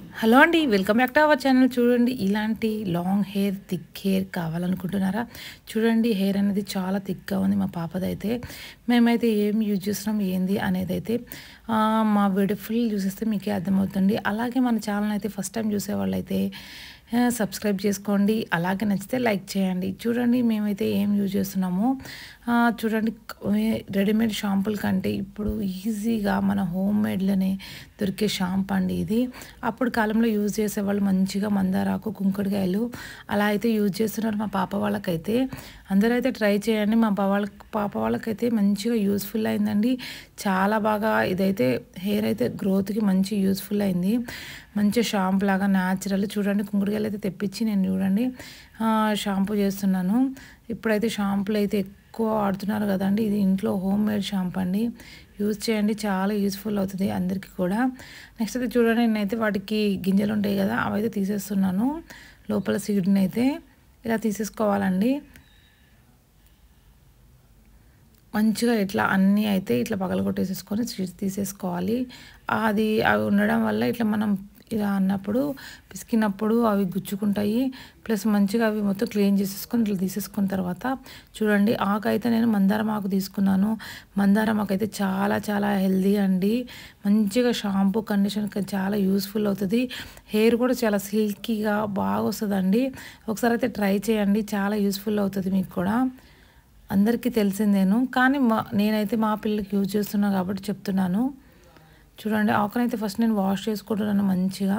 Hello అండి. Welcome back to our channel. చూడండి ఇలాంటి లాంగ్ హెయిర్, థిక్ హెయిర్ కావాలనుకుంటున్నారా? చూడండి హెయిర్ అనేది చాలా థిక్‌గా ఉంది మా పాపదైతే. మేమైతే ఏం యూజ్ చేస్తున్నాం ఏంది అనేదైతే మా వీడియో ఫుల్ చూసేస్తే మీకే అర్థమవుతుంది. అలాగే మన ఛానల్ అయితే ఫస్ట్ టైం చూసేవాళ్ళైతే సబ్స్క్రైబ్ చేసుకోండి. అలాగే నచ్చితే లైక్ చేయండి. చూడండి మేమైతే ఏం యూజ్ చేస్తున్నామో చూడండి రెడీమేడ్ షాంపూల కంటే ఇప్పుడు ఈజీగా మన హోమ్ మేడ్‌లోనే దొరికే షాంపూ అండి ఇది. అప్పుడు కాలంలో యూజ్ చేసేవాళ్ళు మంచిగా మందారాకు, కుంకుడుకాయలు అలా అయితే యూజ్ చేస్తున్నారు మా పాప వాళ్ళకైతే. అందరైతే ట్రై చేయండి. మా పాప వాళ్ళకైతే మంచిగా యూజ్‌ఫుల్ అయిందండి. చాలా బాగా ఇదైతే హెయిర్ అయితే గ్రోత్‌కి మంచి యూజ్‌ఫుల్ అయింది. మంచి షాంపూ లాగా న్యాచురల్ చూడండి కుంకుడుకాయలు అయితే తెప్పించి నేను చూడండి షాంపూ చేస్తున్నాను. ఇప్పుడైతే షాంపూలు అయితే ఎక్కువ వాడుతున్నారు కదండి. ఇది ఇంట్లో హోమ్ మేడ్ షాంపూ అండి. యూజ్ చేయండి, చాలా యూజ్‌ఫుల్ అవుతుంది అందరికీ కూడా. నెక్స్ట్ అయితే చూడండి నేనైతే వాటికి గింజలు ఉంటాయి కదా అవైతే తీసేస్తున్నాను. లోపల సీడ్‌ని అయితే ఇలా తీసేసుకోవాలండి. మంచిగా ఇట్లా అన్నీ అయితే ఇట్లా పగలగొట్టేసేసుకొని సీడ్స్ తీసేసుకోవాలి. అవి ఉండడం వల్ల ఇట్లా మనం ఇలా అన్నప్పుడు పిసికినప్పుడు అవి గుచ్చుకుంటాయి. ప్లస్ మంచిగా అవి మొత్తం క్లీన్ చేసేసుకొని ఇట్లా తీసేసుకున్న తర్వాత చూడండి ఆకైతే నేను మందారం ఆకు తీసుకున్నాను. మందారం ఆకు అయితే చాలా చాలా హెల్తీ అండి. మంచిగా షాంపూ, కండిషనర్‌కి చాలా యూజ్‌ఫుల్ అవుతుంది. హెయిర్ కూడా చాలా సిల్కీగా బాగా వస్తుందండి. ఒకసారి అయితే ట్రై చేయండి, చాలా యూజ్‌ఫుల్ అవుతుంది మీకు కూడా. అందరికీ తెలిసిందేను కానీ నేనైతే మా పిల్లలకి యూజ్ చేస్తున్నా కాబట్టి చెప్తున్నాను. చూడండి ఆకునైతే ఫస్ట్ నేను వాష్ చేసుకుంటున్నాను మంచిగా.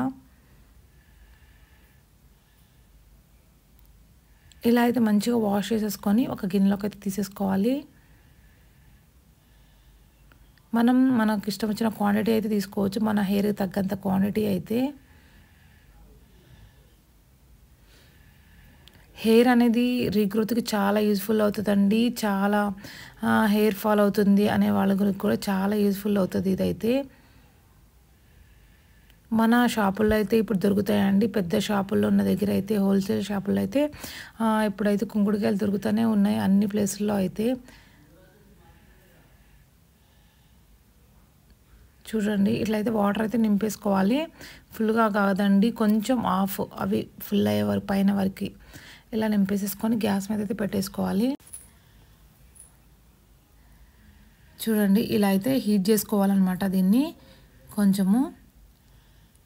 ఇలా అయితే మంచిగా వాష్ చేసేసుకొని ఒక గిన్నెలోకి అయితే తీసేసుకోవాలి. మనకు ఇష్టం వచ్చిన క్వాంటిటీ అయితే తీసుకోవచ్చు. మన హెయిర్‌కి తగ్గంత క్వాంటిటీ అయితే. హెయిర్ అనేది రీగ్రోత్‌కి చాలా యూజ్‌ఫుల్ అవుతుందండి. చాలా హెయిర్ ఫాల్ అవుతుంది అనే వాళ్ళ గురించి కూడా చాలా యూజ్‌ఫుల్ అవుతుంది ఇదైతే. మన షాపుల్లో అయితే ఇప్పుడు దొరుకుతాయండి. పెద్ద షాపుల్లో ఉన్న దగ్గర అయితే హోల్సేల్ షాపుల్లో అయితే ఇప్పుడైతే కుంకుడుకాయలు దొరుకుతూనే ఉన్నాయి అన్ని ప్లేసుల్లో అయితే. చూడండి ఇట్లయితే వాటర్ అయితే నింపేసుకోవాలి. ఫుల్‌గా కాదండి, కొంచెం ఆఫ్ అవి ఫుల్ అయ్యే వరకు పైన వరకు ఇలా నింపేసేసుకొని గ్యాస్ మీద అయితే పెట్టేసుకోవాలి. చూడండి ఇలా అయితే హీట్ చేసుకోవాలన్నమాట. దీన్ని కొంచెము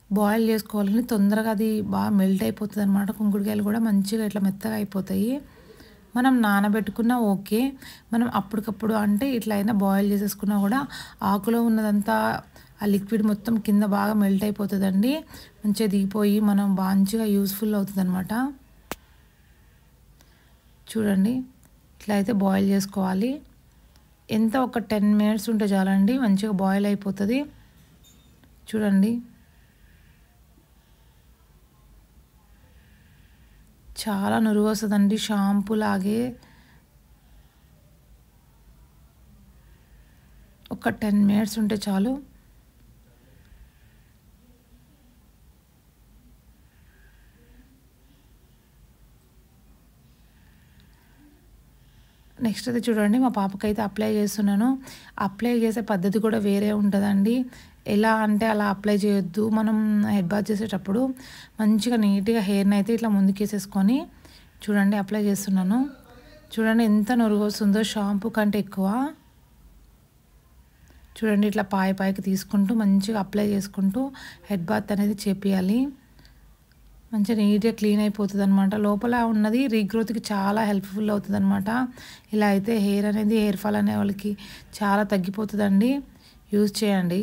బాయిల్ చేసుకోవాలని తొందరగా అది బాగా మెల్ట్ అయిపోతుంది అనమాట. కుంకుడుకాయలు కూడా మంచిగా ఇట్లా మెత్తగా అయిపోతాయి. మనం నానబెట్టుకున్నా ఓకే. మనం అప్పటికప్పుడు అంటే ఇట్లా అయినా బాయిల్ చేసేసుకున్నా కూడా ఆకులో ఉన్నదంతా ఆ లిక్విడ్ మొత్తం కింద బాగా మెల్ట్ అయిపోతుందండి. మంచిగా దిగిపోయి మనం మంచిగా యూజ్‌ఫుల్ అవుతుందన్నమాట. చూడండి ఇట్లా అయితే బాయిల్ చేసుకోవాలి. ఎంత ఒక 10 మినిట్స్ ఉంటే చాలండి, మంచిగా బాయిల్ అయిపోతుంది. చూడండి చాలా నురుగు వస్తుందండి షాంపూ లాగే. ఒక 10 మినిట్స్ ఉంటే చాలు. నెక్స్ట్ అయితే చూడండి మా పాపకైతే అప్లై చేస్తున్నాను. అప్లై చేసే పద్ధతి కూడా వేరే ఉంటుందండి. ఎలా అంటే అలా అప్లై చేయొద్దు. మనం హెడ్ బాత్ చేసేటప్పుడు మంచిగా నీట్‌గా హెయిర్‌ని అయితే ఇట్లా ముందుకేసేసుకొని చూడండి అప్లై చేస్తున్నాను. చూడండి ఎంత నురుగు వస్తుందో షాంపూ కంటే ఎక్కువ. చూడండి ఇట్లా పైకి తీసుకుంటూ మంచిగా అప్లై చేసుకుంటూ హెడ్ బాత్ అనేది చేపియాలి. మంచిగా నీట్‌గా క్లీన్ అయిపోతుంది అనమాట. లోపల ఉన్నది రీగ్రోత్‌కి చాలా హెల్ప్‌ఫుల్ అవుతుంది అనమాట. ఇలా అయితే హెయిర్ అనేది హెయిర్ ఫాల్ అనే వాళ్ళకి చాలా తగ్గిపోతుందండి. యూజ్ చేయండి.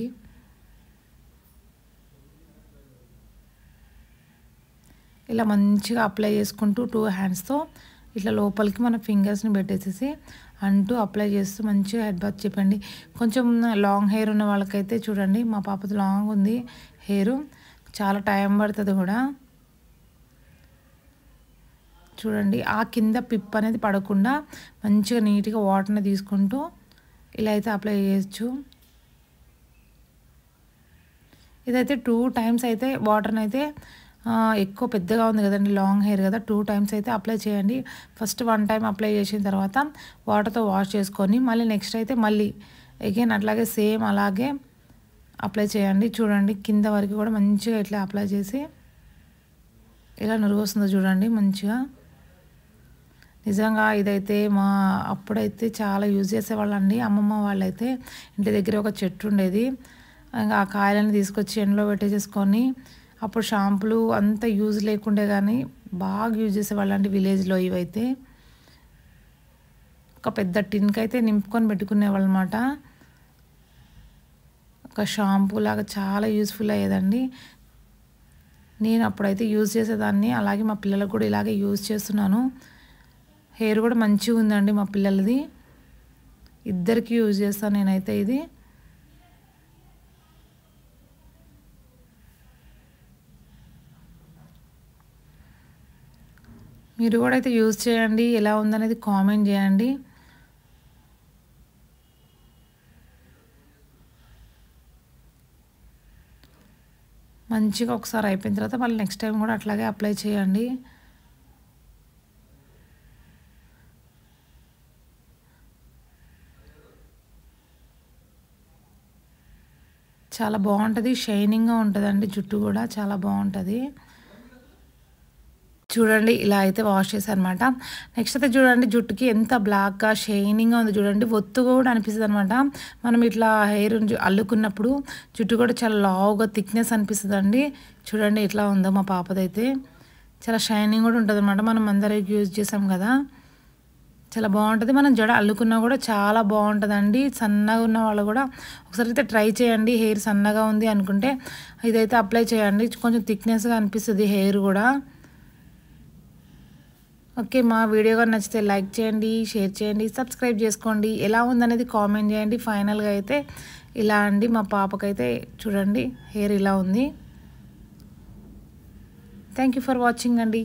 ఇలా మంచిగా అప్లై చేసుకుంటూ 2 హ్యాండ్స్‌తో ఇట్లా లోపలికి మన ఫింగర్స్‌ని పెట్టేసేసి అంటూ అప్లై చేస్తూ మంచిగా హెడ్ బాత్ చేయండి. కొంచెం లాంగ్ హెయిర్ ఉన్న వాళ్ళకైతే చూడండి మా పాపది లాంగ్ ఉంది హెయిర్, చాలా టైం పడుతుంది కూడా. చూడండి ఆ కింద పిప్ అనేది పడకుండా మంచిగా నీట్‌గా వాటర్‌ని తీసుకుంటూ ఇలా అయితే అప్లై చేయొచ్చు. ఇదైతే 2 టైమ్స్ అయితే వాటర్‌ని అయితే ఎక్కువ పెద్దగా ఉంది కదండి, లాంగ్ హెయిర్ కదా, 2 టైమ్స్ అయితే అప్లై చేయండి. ఫస్ట్ 1 టైం అప్లై చేసిన తర్వాత వాటర్‌తో వాష్ చేసుకొని మళ్ళీ నెక్స్ట్ అయితే మళ్ళీ అగైన్ అట్లాగే సేమ్ అలాగే అప్లై చేయండి. చూడండి కింద వరకు కూడా మంచిగా ఇట్లా అప్లై చేసి ఎలా నురుగు వస్తుందో చూడండి మంచిగా. నిజంగా ఇదైతే అప్పుడైతే చాలా యూజ్ చేసేవాళ్ళండి. అమ్మమ్మ వాళ్ళైతే ఇంటి దగ్గర ఒక చెట్టు ఉండేది. ఇంకా ఆ కాయలను తీసుకొచ్చి ఎండలో పెట్టేసేసుకొని అప్పుడు షాంపులు అంత యూజ్ లేకుండే కానీ బాగా యూజ్ చేసేవాళ్ళండి విలేజ్లో. ఇవైతే ఒక పెద్ద టిన్కి అయితే నింపుకొని పెట్టుకునేవాళ్ళు అనమాట. ఒక షాంపూ లాగా చాలా యూస్ఫుల్ అయ్యేదండి. నేను అప్పుడైతే యూజ్ చేసేదాన్ని. అలాగే మా పిల్లలకు కూడా ఇలాగే యూజ్ చేస్తున్నాను. హెయిర్ కూడా మంచిగా ఉందండి మా పిల్లలది. ఇద్దరికి యూజ్ చేస్తాను నేనైతే ఇది. మీరు కూడా అయితే యూజ్ చేయండి. ఎలా ఉందనేది కామెంట్ చేయండి. మంచిగా ఒకసారి అయిపోయిన తర్వాత మళ్ళీ నెక్స్ట్ టైం కూడా అట్లాగే అప్లై చేయండి. చాలా బాగుంటుంది. షైనింగ్గా ఉంటుందండి జుట్టు కూడా చాలా బాగుంటుంది. చూడండి ఇలా అయితే వాష్ చేశానమాట. నెక్స్ట్ అయితే చూడండి జుట్టుకి ఎంత బ్లాక్గా షైనింగ్గా ఉంది చూడండి. ఒత్తుగా కూడా అనిపిస్తుంది అనమాట. మనం ఇట్లా హెయిర్ అల్లుకున్నప్పుడు జుట్టు కూడా చాలా లావుగా థిక్నెస్ అనిపిస్తుంది అండి. చూడండి ఎట్లా ఉందో మా పాపదైతే. చాలా షైనింగ్ కూడా ఉంటుంది అనమాట. మనం అందరికి యూజ్ చేసాం కదా, చాలా బాగుంటుంది. మనం జడ అల్లుకున్నా కూడా చాలా బాగుంటుందండి. సన్నగా ఉన్న వాళ్ళు కూడా ఒకసారి అయితే ట్రై చేయండి. హెయిర్ సన్నగా ఉంది అనుకుంటే ఇదైతే అప్లై చేయండి. కొంచెం థిక్నెస్గా అనిపిస్తుంది హెయిర్ కూడా. ఓకే, మా వీడియో కానీ నచ్చితే లైక్ చేయండి, షేర్ చేయండి, సబ్స్క్రైబ్ చేసుకోండి. ఎలా ఉందనేది కామెంట్ చేయండి. ఫైనల్గా అయితే ఇలా అండి మా పాపకైతే చూడండి హెయిర్ ఇలా ఉంది. థ్యాంక్ యూ ఫర్ వాచింగ్ అండి.